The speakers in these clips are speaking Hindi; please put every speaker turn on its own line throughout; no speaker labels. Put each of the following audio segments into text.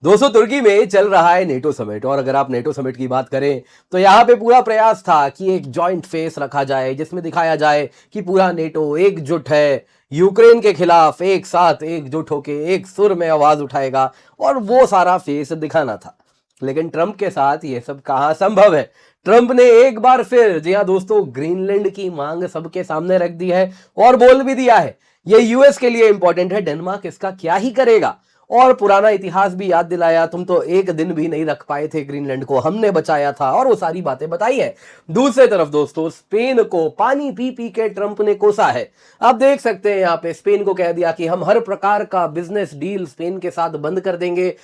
दोस्तों तुर्की में चल रहा है नेटो समिट। और अगर आप नेटो समिट की बात करें तो यहाँ पे पूरा प्रयास था कि एक जॉइंट फेस रखा जाए जिसमें दिखाया जाए कि पूरा नेटो एकजुट है, यूक्रेन के खिलाफ एक साथ एकजुट होके एक सुर में आवाज उठाएगा, और वो सारा फेस दिखाना था। लेकिन ट्रंप के साथ ये सब कहाँ संभव है। ट्रंप ने एक बार फिर, जी हाँ दोस्तों, ग्रीनलैंड की मांग सबके सामने रख दी है और बोल भी दिया है ये यूएस के लिए इंपॉर्टेंट है, डेनमार्क इसका क्या ही करेगा। और पुराना इतिहास भी याद दिलाया, तुम तो एक दिन भी नहीं रख पाए थे ग्रीनलैंड को, हमने बचाया था, और वो सारी बातें बताई है। दूसरी तरफ दोस्तों, स्पेन को पानी पी पी के ट्रंप ने कोसा है। आप देख सकते हैं यहाँ पे स्पेन को कह दिया कि हम हर प्रकार का बिजनेस डील स्पेन के साथ बंद कर देंगे,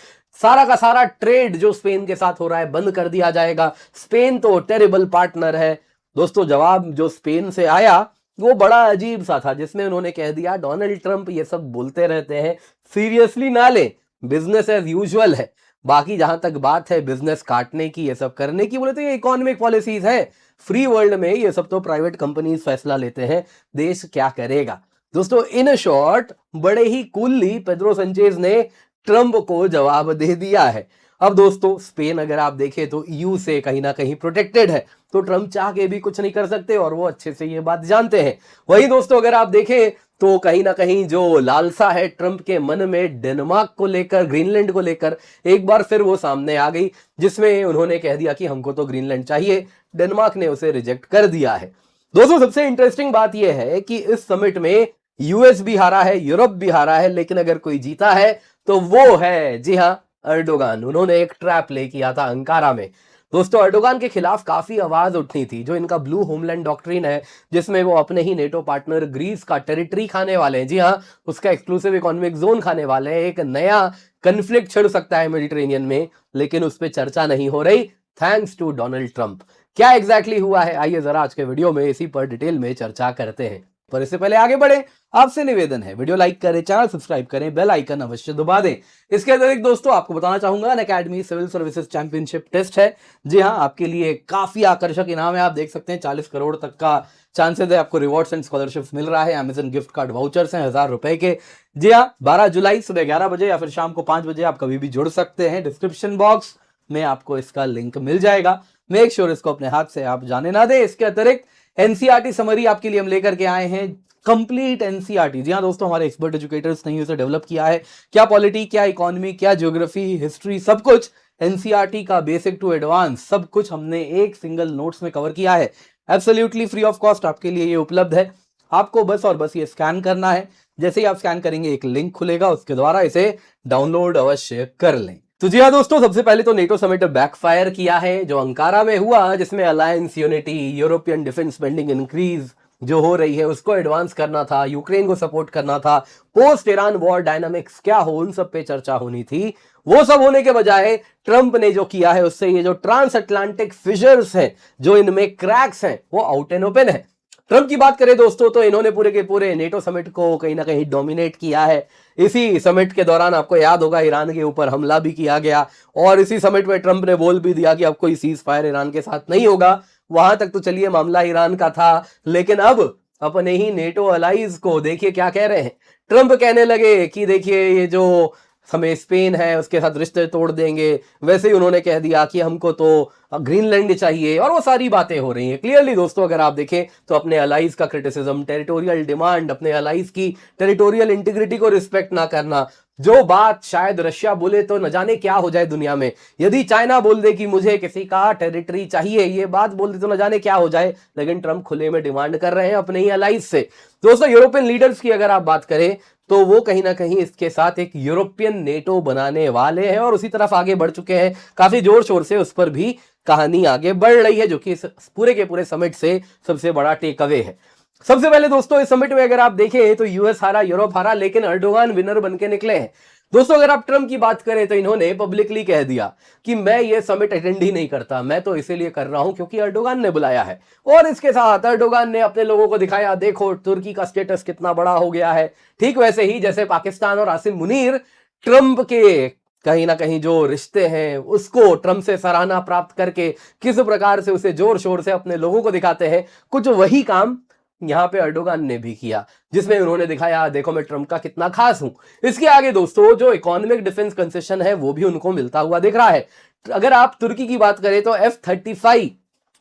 सारा का सारा ट्रेड जो स्पेन के साथ हो रहा है बंद कर दिया जाएगा। स्पेन तो टेरिबल पार्टनर है। दोस्तों जवाब जो स्पेन से आया वो बड़ा अजीब सा था, जिसमें उन्होंने कह दिया डोनाल्ड ट्रंप ये सब बोलते रहते हैं, सीरियसली ना ले, बिजनेस एज यूजुअल है। बाकी जहां तक बात है बिजनेस काटने की, ये सब करने की, बोले तो ये इकोनॉमिक पॉलिसीज है। फ्री वर्ल्ड में ये सब तो प्राइवेट कंपनीज फैसला लेते हैं, देश क्या करेगा। दोस्तों इन शॉर्ट बड़े ही कूलली पेड्रो संचेज ने ट्रंप को जवाब दे दिया है। अब दोस्तों स्पेन अगर आप देखें तो ईयू से कहीं ना कहीं प्रोटेक्टेड है, तो ट्रंप चाह के भी कुछ नहीं कर सकते, और वो अच्छे से ये बात जानते हैं। वही दोस्तों अगर आप देखें तो कहीं ना कहीं जो लालसा है ट्रंप के मन में डेनमार्क को लेकर, ग्रीनलैंड को लेकर, एक बार फिर वो सामने आ गई, जिसमें उन्होंने कह दिया कि हमको तो ग्रीनलैंड चाहिए। डेनमार्क ने उसे रिजेक्ट कर दिया है। दोस्तों सबसे इंटरेस्टिंग बात यह है कि इस समिट में यूएस भी हारा है, यूरोप भी हारा है, लेकिन अगर कोई जीता है तो वो है, जी हां, अर्डोगान। उन्होंने एक ट्रैप प्ले किया था अंकारा में। दोस्तों अर्डोगान के खिलाफ काफी आवाज उठनी थी, जो इनका ब्लू होमलैंड डॉक्ट्रिन है, जिसमें वो अपने ही नेटो पार्टनर ग्रीस का टेरिटरी खाने वाले हैं, जी हाँ, उसका एक्सक्लूसिव इकोनॉमिक जोन खाने वाले हैं। एक नया कन्फ्लिक्ट छिड़ सकता है मेडिटेरेनियन में, लेकिन उस पर चर्चा नहीं हो रही, थैंक्स टू डोनाल्ड ट्रंप। क्या एग्जैक्टली हुआ है, आइए जरा आज के वीडियो में इसी पर डिटेल में चर्चा करते हैं। पर इससे पहले आगे बढ़े, आपसे निवेदन है वीडियो लाइक करें, चैनल सब्सक्राइब करें, बेल आइकन अवश्य दबा दें। इसके अतिरिक्त दोस्तों आपको बताना चाहूंगा, Unacademy civil services championship test है। जी हां, आपके लिए काफी आकर्षक इनाम है। आप देख सकते हैं 40 करोड़ तक का चांसेस है, आपको रिवॉर्ड्स एंड स्कॉलरशिप मिल रहा है। अमेजन गिफ्ट कार्ड वाउचर्स हैं 1000 रुपए के। जी हाँ, 12 जुलाई सुबह 11 बजे या फिर शाम को 5 बजे आप कभी भी जुड़ सकते हैं। डिस्क्रिप्शन बॉक्स में आपको इसका लिंक मिल जाएगा। मेक श्योर इसको अपने हाथ से आप जाने ना दें। इसके अतिरिक्त एनसीईआरटी समरी आपके लिए हम लेकर के आए हैं, कंप्लीट एनसीईआरटी। जी हाँ दोस्तों, हमारे एक्सपर्ट एजुकेटर्स ने इसे डेवलप किया है। क्या पॉलिटी, क्या इकोनॉमी, क्या ज्योग्राफी, हिस्ट्री, सब कुछ एनसीईआरटी का बेसिक टू एडवांस सब कुछ हमने एक सिंगल नोट्स में कवर किया है। एब्सोल्युटली फ्री ऑफ कॉस्ट आपके लिए ये उपलब्ध है। आपको बस और बस ये स्कैन करना है। जैसे ही आप स्कैन करेंगे एक लिंक खुलेगा, उसके द्वारा इसे डाउनलोड अवश्य कर लें। तो जी हाँ दोस्तों, सबसे पहले तो नेटो समिट बैकफायर किया है जो अंकारा में हुआ, जिसमें alliance unity, European defence spending increase जो हो रही है उसको एडवांस करना था, यूक्रेन को सपोर्ट करना था, पोस्ट ईरान वॉर डायनामिक्स क्या हो, उन सब पे चर्चा होनी थी। वो सब होने के बजाय ट्रंप ने जो किया है उससे ये जो ट्रांस अटलांटिक फिशर्स हैं, जो इनमें क्रैक्स हैं, वो आउट एंड ओपन है। ट्रंप की बात करें दोस्तों तो इन्होंने पूरे के पूरे नेटो समिट को कहीं ना कहीं डोमिनेट किया है। इसी समिट के दौरान आपको याद होगा ईरान के ऊपर हमला भी किया गया, और इसी समिट में ट्रंप ने बोल भी दिया कि अब कोई सीज फायर ईरान के साथ नहीं होगा। वहां तक तो चलिए मामला ईरान का था, लेकिन अब अपने ही नेटो अलाइज को देखिए क्या कह रहे हैं। ट्रंप कहने लगे कि देखिए ये जो हमें स्पेन है उसके साथ रिश्ते तोड़ देंगे, वैसे ही उन्होंने कह दिया कि हमको तो ग्रीनलैंड चाहिए, और वो सारी बातें हो रही हैं। क्लियरली दोस्तों अगर आप देखें तो अपने अलाइज का क्रिटिसिज्म, टेरिटोरियल डिमांड, अपने अलाइज की टेरिटोरियल इंटीग्रिटी को रिस्पेक्ट ना करना, जो बात शायद रशिया बोले तो न जाने क्या हो जाए दुनिया में। यदि चाइना बोल दे कि मुझे किसी का टेरिटरी चाहिए, ये बात बोल दे तो न जाने क्या हो जाए, लेकिन ट्रंप खुले में डिमांड कर रहे हैं अपने ही अलाइज से। दोस्तों यूरोपियन लीडर्स की अगर आप बात करें तो वो कहीं ना कहीं इसके साथ एक यूरोपियन नेटो बनाने वाले हैं और उसी तरफ आगे बढ़ चुके हैं। काफी जोर शोर से उस पर भी कहानी आगे बढ़ रही है, जो कि इस पूरे के पूरे समिट से सबसे बड़ा टेक अवे है। सबसे पहले दोस्तों इस समिट में अगर आप देखें तो यूएस हारा, यूरोप हारा, लेकिन अर्डोगान विनर बनके निकले हैं। दोस्तों अगर आप ट्रंप की बात करें तो इन्होंने पब्लिकली कह दिया कि मैं ये समिट अटेंड ही नहीं करता, मैं तो इसीलिए कर रहा हूं क्योंकि अर्डोगान ने बुलाया है। और इसके साथ अर्डोगान ने अपने लोगों को दिखाया, देखो तुर्की का स्टेटस कितना बड़ा हो गया है। ठीक वैसे ही जैसे पाकिस्तान और आसिम मुनीर ट्रंप के कहीं ना कहीं जो रिश्ते हैं उसको ट्रंप से सराहना प्राप्त करके किस प्रकार से उसे जोर शोर से अपने लोगों को दिखाते हैं, कुछ वही काम यहां पे अर्डोगान ने भी किया, जिसमें उन्होंने दिखाया देखो मैं ट्रंप का कितना खास हूं। इसके आगे दोस्तों जो इकोनॉमिक डिफेंस कंसेशन है वो भी उनको मिलता हुआ दिख रहा है। अगर आप तुर्की की बात करें तो F-35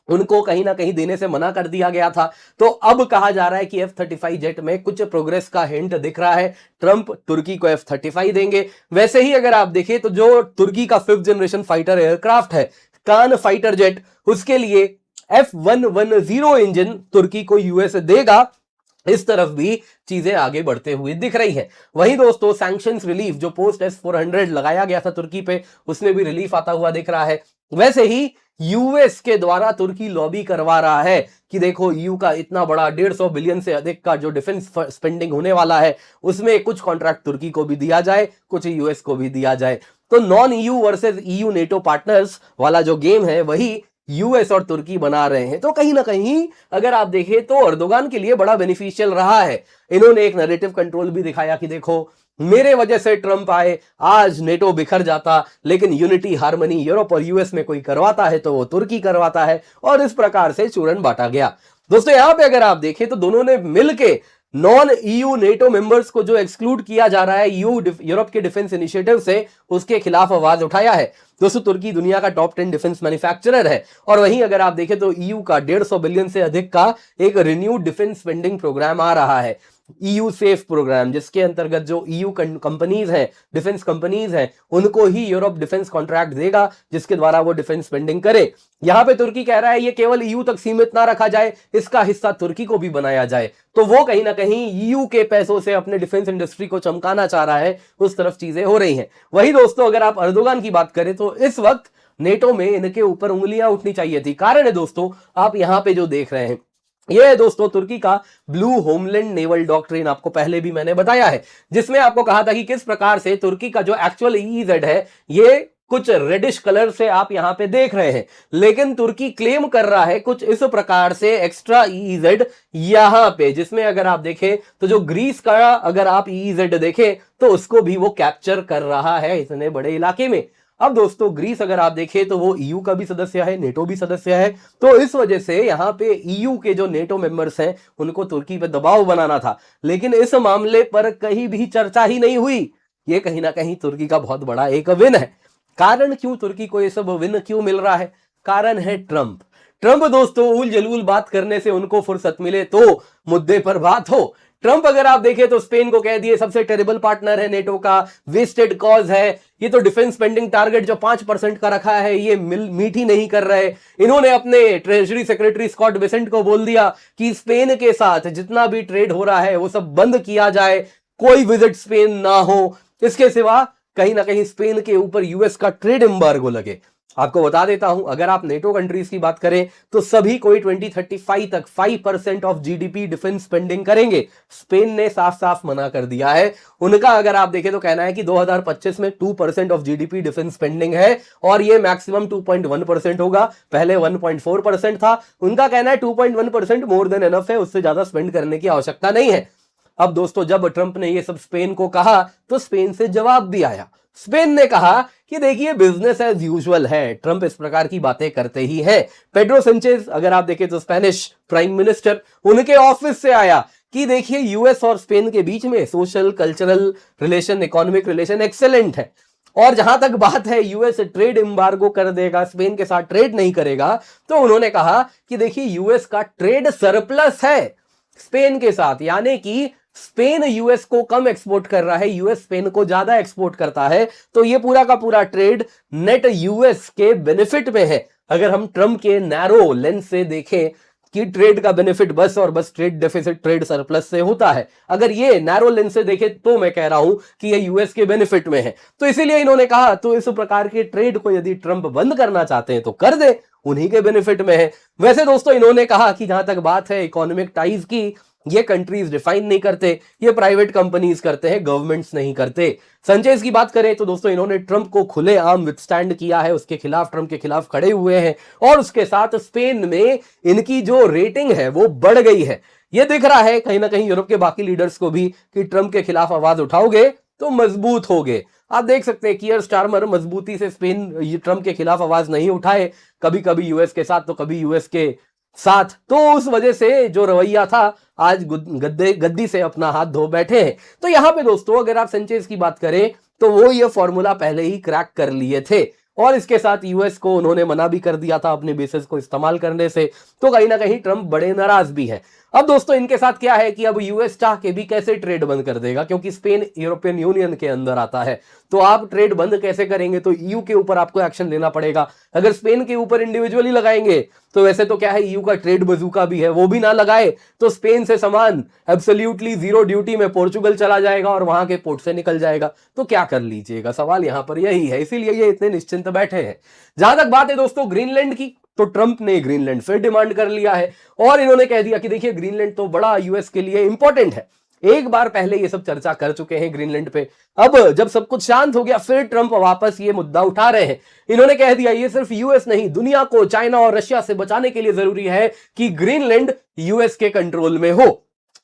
उनको कहीं ना कहीं देने से मना कर दिया गया था, तो अब कहा जा रहा है कि F-35 जेट में कुछ प्रोग्रेस का हिंट दिख रहा है, ट्रंप तुर्की को F-35 देंगे। वैसे ही अगर आप देखें तो जो तुर्की का 5th जनरेशन फाइटर एयरक्राफ्ट है कान फाइटर जेट, उसके लिए F-110 इंजन तुर्की को यूएस देगा। इस तरफ भी चीजें आगे बढ़ते हुए दिख रही हैं। वहीं दोस्तों सैंक्शंस रिलीफ जो पोस्ट S-400 लगाया गया था तुर्की पे, उसमें भी रिलीफ आता हुआ दिख रहा है। वैसे ही यूएस के द्वारा तुर्की लॉबी करवा रहा है कि देखो ईयू का इतना बड़ा 150 बिलियन से अधिक का जो डिफेंस स्पेंडिंग होने वाला है, उसमें कुछ कॉन्ट्रैक्ट तुर्की को भी दिया जाए, कुछ यूएस को भी दिया जाए। तो non EU versus EU NATO partners वाला जो गेम है वही यूएस और तुर्की बना रहे हैं। तो कहीं ना कहीं अगर आप देखें तो अर्दोगान के लिए बड़ा बेनिफिशियल रहा है। इन्होंने एक नैरेटिव कंट्रोल भी दिखाया कि देखो मेरे वजह से ट्रंप आए, आज नेटो बिखर जाता, लेकिन यूनिटी हार्मनी यूरोप और यूएस में कोई करवाता है तो वो तुर्की करवाता है, और इस प्रकार से चूरन बांटा गया। दोस्तों यहां पे अगर आप देखें तो दोनों ने मिलके नॉन ईयू नेटो मेंबर्स को जो एक्सक्लूड किया जा रहा है यूरोप के डिफेंस इनिशिएटिव से, उसके खिलाफ आवाज उठाया है। दोस्तों तुर्की दुनिया का टॉप 10 डिफेंस मैन्युफैक्चरर है, और वहीं अगर आप देखें तो ईयू का 150 बिलियन से अधिक का एक रिन्यूड डिफेंस स्पेंडिंग प्रोग्राम आ रहा है, ईयू सेफ प्रोग्राम, जिसके अंतर्गत जो ईयू कंपनीज हैं, डिफेंस कंपनीज हैं, उनको ही यूरोप डिफेंस कॉन्ट्रैक्ट देगा जिसके द्वारा वो डिफेंस स्पेंडिंग करे। यहां पे तुर्की कह रहा है ये केवल ईयू तक सीमित ना रखा जाए, इसका हिस्सा तुर्की को भी बनाया जाए। तो वो कहीं ना कहीं ईयू के पैसों से अपने डिफेंस इंडस्ट्री को चमकाना चाह रहा है, उस तरफ चीजें हो रही हैं। वही दोस्तों अगर आप अर्दोगान की बात करें तो इस वक्त नेटो में इनके ऊपर उंगलियां उठनी चाहिए थी। कारण है दोस्तों आप यहां पे जो देख रहे हैं, ये है दोस्तों तुर्की का ब्लू होमलैंड नेवल डॉक्ट्रिन, आपको पहले भी मैंने बताया है, जिसमें आपको कहा था कि किस प्रकार से तुर्की का जो एक्चुअल ईईजेड है ये कुछ रेडिश कलर से आप यहां पे देख रहे हैं, लेकिन तुर्की क्लेम कर रहा है कुछ इस प्रकार से एक्स्ट्रा ईईजेड यहां पे, जिसमें अगर आप देखें तो जो ग्रीस का अगर आप ईईजेड देखें तो उसको भी वो कैप्चर कर रहा है इतने बड़े इलाके में। अब दोस्तों ग्रीस अगर आप देखें तो वो ईयू का भी सदस्य है, नेटो भी सदस्य है, तो इस वजह से यहां पे ईयू के जो नेटो मेंबर्स हैं उनको तुर्की पे दबाव बनाना था, लेकिन इस मामले पर कहीं भी चर्चा ही नहीं हुई। ये कहीं ना कहीं तुर्की का बहुत बड़ा एक विन है। कारण क्यों तुर्की को ये सब विन क्यों मिल रहा है? कारण है ट्रंप। ट्रंप दोस्तों उल जलूल बात करने से उनको फुर्सत मिले तो मुद्दे पर बात हो। ट्रंप अगर आप देखें तो स्पेन को कह दिए सबसे टेरिबल पार्टनर है नेटो का, वेस्टेड कॉज है, ये तो डिफेंस स्पेंडिंग टारगेट जो 5% का रखा है ये मीट ही नहीं कर रहे। इन्होंने अपने ट्रेजरी सेक्रेटरी स्कॉट बेसेंट को बोल दिया कि स्पेन के साथ जितना भी ट्रेड हो रहा है वो सब बंद किया जाए, कोई विजिट स्पेन ना हो। इसके सिवा कहीं ना कहीं स्पेन के ऊपर यूएस का ट्रेड एम्बार्गो लगे। आपको बता देता हूं अगर आप नेटो कंट्रीज की बात करें तो सभी कोई 2035 तक 5% ऑफ जीडीपी डिफेंस स्पेंडिंग करेंगे। स्पेन ने साफ साफ मना कर दिया है। उनका अगर आप देखें तो कहना है कि 2025 में 2% ऑफ जीडीपी डिफेंस स्पेंडिंग है, और ये मैक्सिमम 2.1% होगा, पहले 1.4% था। उनका कहना है 2.1% मोर देन एनफ है, उससे ज्यादा स्पेंड करने की आवश्यकता नहीं है। अब दोस्तों जब ट्रंप ने ये सब स्पेन को कहा तो स्पेन से जवाब भी आया। स्पेन ने कहा कि देखिए बिजनेस एज यूजुअल है, ट्रंप इस प्रकार की बातें करते ही है। पेड्रो सेंचेज अगर आप देखें तो स्पेनिश प्राइम मिनिस्टर, उनके ऑफिस से आया कि देखिए यूएस और स्पेन के बीच में social cultural relation, economic relation excellent है, और जहां तक बात है यूएस ट्रेड एम्बार्गो कर देगा, स्पेन के साथ ट्रेड नहीं करेगा, तो उन्होंने कहा कि देखिए यूएस का ट्रेड सरप्लस है स्पेन के साथ, यानी कि स्पेन यूएस को कम एक्सपोर्ट कर रहा है, यूएस स्पेन को ज्यादा एक्सपोर्ट करता है, तो ये पूरा का पूरा ट्रेड नेट यूएस के बेनिफिट में है। अगर हम ट्रंप के नैरो लेंस से देखें कि ट्रेड का बेनिफिट बस और बस ट्रेड डेफिसिट, ट्रेड सरप्लस से होता है, अगर ये नैरो लेंस से देखें तो मैं कह रहा हूं कि ये यूएस के बेनिफिट में है। तो इसीलिए इन्होंने कहा तो इस प्रकार के ट्रेड को यदि ट्रंप बंद करना चाहते हैं तो कर दे, उन्हीं के बेनिफिट में है। वैसे दोस्तों इन्होंने कहा कि जहां तक बात है इकोनॉमिक टाइज की, ये कंट्रीज डिफाइन नहीं करते, ये प्राइवेट कंपनीज करते हैं, गवर्नमेंट्स नहीं करते। संचेज की बात करें तो दोस्तों इन्होंने ट्रंप को खुलेआम विथस्टैंड किया है, उसके खिलाफ, ट्रंप के खिलाफ खड़े हुए हैं, और उसके साथ स्पेन में इनकी जो रेटिंग है वो बढ़ गई है। ये दिख रहा है कहीं ना कहीं यूरोप के बाकी लीडर्स को भी कि ट्रंप के खिलाफ आवाज उठाओगे तो मजबूत होगे। आप देख सकते हैं कियर स्टारमर मजबूती से स्पेन ट्रंप के खिलाफ आवाज नहीं उठाए, कभी कभी यूएस के साथ तो कभी यूएस के साथ। तो उस वजह से जो रवैया था, आज गद्दी से अपना हाथ धो बैठे हैं। तो यहां पे दोस्तों अगर आप सेंचेज की बात करें तो वो ये फॉर्मूला पहले ही क्रैक कर लिए थे और इसके साथ यूएस को उन्होंने मना भी कर दिया था अपने बेसिस को इस्तेमाल करने से। तो कहीं ना कहीं ट्रंप बड़े नाराज भी हैं। अब दोस्तों इनके साथ क्या है कि अब यूएस चाह के भी कैसे ट्रेड बंद कर देगा, क्योंकि स्पेन यूरोपियन यूनियन के अंदर आता है। तो आप ट्रेड बंद कैसे करेंगे, तो ईयू के ऊपर आपको एक्शन लेना पड़ेगा। अगर स्पेन के ऊपर इंडिविजुअली लगाएंगे तो वैसे तो क्या है, ईयू का ट्रेड बजूका भी है, वो भी ना लगाए तो स्पेन से सामान एब्सोल्युटली जीरो ड्यूटी में पोर्चुगल चला जाएगा और वहां के पोर्ट से निकल जाएगा। तो क्या कर लीजिएगा, सवाल यहां पर यही है, इसीलिए ये इतने निश्चिंत बैठे हैं। जहां तक बात है दोस्तों ग्रीनलैंड की, तो ट्रंप ने ग्रीनलैंड फिर डिमांड कर लिया है और इन्होंने कह दिया कि देखिए ग्रीनलैंड तो बड़ा यूएस के लिए इंपॉर्टेंट है। एक बार पहले ये सब चर्चा कर चुके हैं ग्रीनलैंड पे। अब जब सब कुछ शांत हो गया फिर ट्रंप वापस ये मुद्दा उठा रहे हैं। इन्होंने कह दिया ये सिर्फ यूएस नहीं, दुनिया को चाइना और रशिया से बचाने के लिए जरूरी है कि ग्रीनलैंड यूएस के कंट्रोल में हो।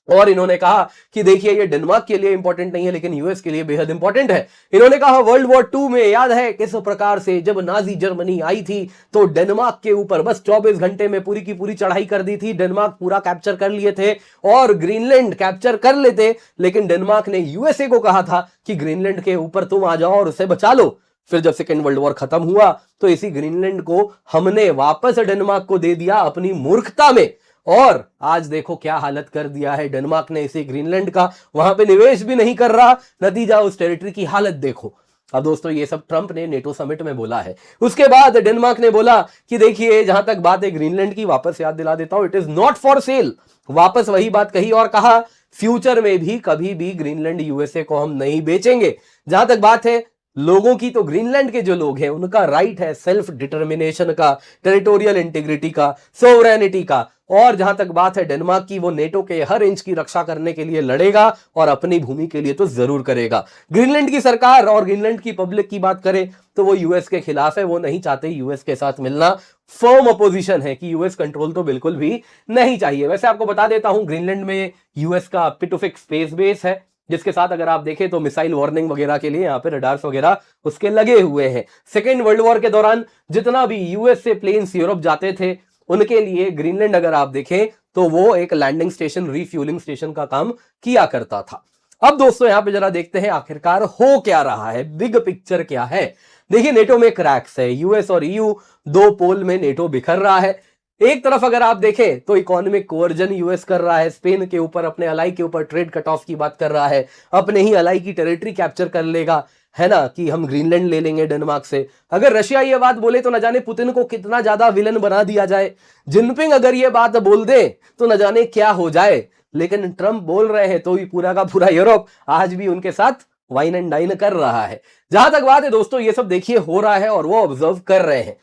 और इन्होंने कहा कि देखिए ये डेनमार्क के लिए इंपॉर्टेंट नहीं है लेकिन यूएस के लिए बेहद इंपॉर्टेंट है। इन्होंने कहा वर्ल्ड वॉर 2 में याद है किस प्रकार से जब नाजी जर्मनी आई थी तो डेनमार्क के ऊपर बस 24 घंटे में पूरी की पूरी चढ़ाई कर दी थी, डेनमार्क पूरा कैप्चर कर लिए थे और ग्रीनलैंड कैप्चर कर लेते, लेकिन डेनमार्क ने यूएसए को कहा था कि ग्रीनलैंड के ऊपर तुम आ जाओ और उसे बचा लो। फिर जब सेकेंड वर्ल्ड वॉर खत्म हुआ तो इसी ग्रीनलैंड को हमने वापस डेनमार्क को दे दिया अपनी मूर्खता में, और आज देखो क्या हालत कर दिया है डेनमार्क ने इसे ग्रीनलैंड का, वहां पे निवेश भी नहीं कर रहा, नतीजा उस टेरिटरी की हालत देखो। अब दोस्तों ये सब ट्रंप ने नेटो समिट में बोला है। उसके बाद डेनमार्क ने बोला कि देखिए जहां तक बात है ग्रीनलैंड की, वापस याद दिला देता हूं, it is not for sale. वापस वही बात कही और कहा फ्यूचर में भी कभी भी ग्रीनलैंड यूएसए को हम नहीं बेचेंगे। जहां तक बात है लोगों की, तो ग्रीनलैंड के जो लोग हैं उनका राइट है सेल्फ डिटर्मिनेशन का, टेरिटोरियल इंटीग्रिटी का, सोवरेनिटी का। और जहां तक बात है डेनमार्क की, वो नेटो के हर इंच की रक्षा करने के लिए लड़ेगा और अपनी भूमि के लिए तो जरूर करेगा। ग्रीनलैंड की सरकार और ग्रीनलैंड की पब्लिक की बात करें तो वो यूएस के खिलाफ है, वो नहीं चाहते यूएस के साथ मिलना, फर्म अपोजिशन है कि यूएस कंट्रोल तो बिल्कुल भी नहीं चाहिए। वैसे आपको बता देता हूं ग्रीनलैंड में यूएस का पिटुफिक स्पेस बेस है, जिसके साथ अगर आप देखें तो मिसाइल वार्निंग वगैरह के लिए यहाँ पे रडार्स वगैरह उसके लगे हुए हैं। सेकेंड वर्ल्ड वॉर के दौरान जितना भी यूएस से प्लेन्स यूरोप जाते थे उनके लिए ग्रीनलैंड अगर आप देखें तो वो एक लैंडिंग स्टेशन, रिफ्यूलिंग स्टेशन का काम किया करता था। अब दोस्तों यहां पे जरा देखते हैं आखिरकार हो क्या रहा है, बिग पिक्चर क्या है। देखिए नेटो में क्रैक्स है, यूएस और ईयू दो पोल में नेटो बिखर रहा है। एक तरफ अगर आप देखें तो इकोनॉमिक कोवर्जन यूएस कर रहा है, स्पेन के ऊपर, अपने अलाई के ऊपर ट्रेड कट ऑफ की बात कर रहा है, अपने ही अलाई की टेरिटरी कैप्चर कर लेगा, है ना, कि हम ग्रीनलैंड ले लेंगे डेनमार्क से। अगर रशिया ये बात बोले तो न जाने पुतिन को कितना ज्यादा विलन बना दिया जाए। जिनपिंग अगर ये बात बोल दे तो न जाने क्या हो जाए। लेकिन ट्रंप बोल रहे हैं तो ही पूरा का पूरा यूरोप आज भी उनके साथ वाइन एंड डाइन कर रहा है। जहां तक बात है दोस्तों ये सब देखिए हो रहा है और वो ऑब्जर्व कर रहे हैं।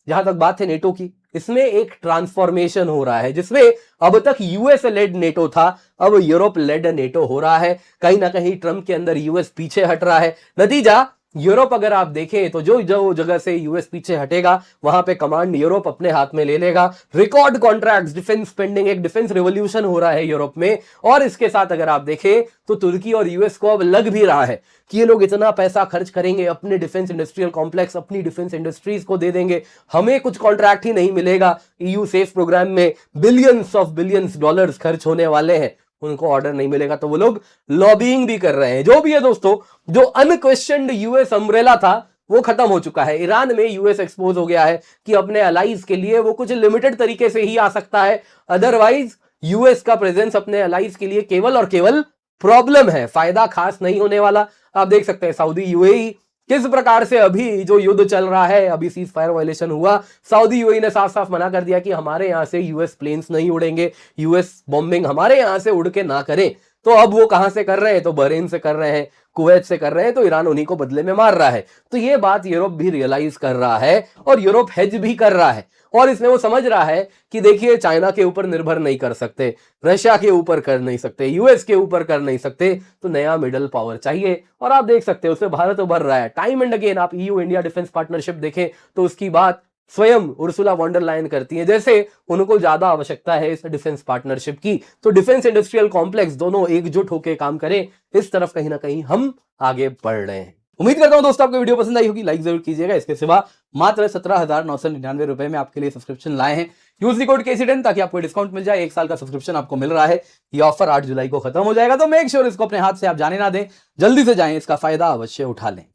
जहां तक बात है नेटो की, इसमें एक ट्रांसफॉर्मेशन हो रहा है जिसमें अब तक यूएस लेड नेटो था, अब यूरोप लेड नेटो हो रहा है। कहीं ना कहीं ट्रंप के अंदर यूएस पीछे हट रहा है। नतीजा यूरोप अगर आप देखें तो जो जो जगह से यूएस पीछे हटेगा वहां पे कमांड यूरोप अपने हाथ में ले लेगा। रिकॉर्ड कॉन्ट्रैक्ट्स, डिफेंस स्पेंडिंग, एक डिफेंस रिवॉल्यूशन हो रहा है यूरोप में। और इसके साथ अगर आप देखें तो तुर्की और यूएस को अब लग भी रहा है कि ये लोग इतना पैसा खर्च करेंगे अपने डिफेंस इंडस्ट्रियल कॉम्प्लेक्स, अपनी डिफेंस इंडस्ट्रीज को दे देंगे, हमें कुछ कॉन्ट्रैक्ट ही नहीं मिलेगा। ईयू सेफ प्रोग्राम में बिलियंस डॉलर्स खर्च होने वाले हैं, उनको ऑर्डर नहीं मिलेगा। तो वो लोग लॉबिंग भी कर रहे हैं। जो भी है दोस्तों, जो अनक्वेश्चनड यूएस अम्ब्रेला था वो खत्म हो चुका है। ईरान में यूएस एक्सपोज हो गया है कि अपने अलाइज के लिए वो कुछ लिमिटेड तरीके से ही आ सकता है, अदरवाइज यूएस का प्रेजेंस अपने अलाइज के लिए केवल और केवल प्रॉब्लम है, फायदा खास नहीं होने वाला। आप देख सकते हैं सऊदी यूएई किस प्रकार से अभी जो युद्ध चल रहा है, अभी सीज फायर वायलेशन हुआ, सऊदी यूएई ने साफ साफ मना कर दिया कि हमारे यहां से यूएस प्लेन्स नहीं उड़ेंगे, यूएस बॉम्बिंग हमारे यहां से उड़ के ना करें। तो अब वो कहां से कर रहे हैं, तो बहरीन से कर रहे हैं, कुवैत से कर रहे हैं, तो ईरान उन्हीं को बदले में मार रहा है। तो ये बात यूरोप भी रियलाइज कर रहा है और यूरोप हेज भी कर रहा है। और इसमें वो समझ रहा है कि देखिए चाइना के ऊपर निर्भर नहीं कर सकते, रशिया के ऊपर कर नहीं सकते, यूएस के ऊपर कर नहीं सकते, तो नया मिडल पावर चाहिए। और आप देख सकते हैं उसमें भारत उभर रहा है टाइम एंड अगेन। आप ईयू इंडिया डिफेंस पार्टनरशिप देखें तो उसकी बात स्वयं उर्सुला वॉन डर लायन करती है, जैसे उनको ज्यादा आवश्यकता है इस डिफेंस पार्टनरशिप की। तो डिफेंस इंडस्ट्रियल कॉम्प्लेक्स दोनों एकजुट होकर काम करें, इस तरफ कहीं ना कहीं हम आगे बढ़ रहे हैं। उम्मीद करता हूं दोस्तों आपको वीडियो पसंद आई होगी, लाइक जरूर कीजिएगा। इसके सिवा मात्र 17,999 रुपए में आपके लिए सब्सक्रिप्शन लाए हैं
यूज दी कोड KC10 ताकि आपको डिस्काउंट मिल जाए। 1 साल का सब्सक्रिप्शन आपको मिल रहा है। ये ऑफर 8 जुलाई को खत्म हो जाएगा, तो मेक श्योर इसको अपने हाथ से आप जाने ना दें, जल्दी से जाएं, इसका फायदा अवश्य उठा लें।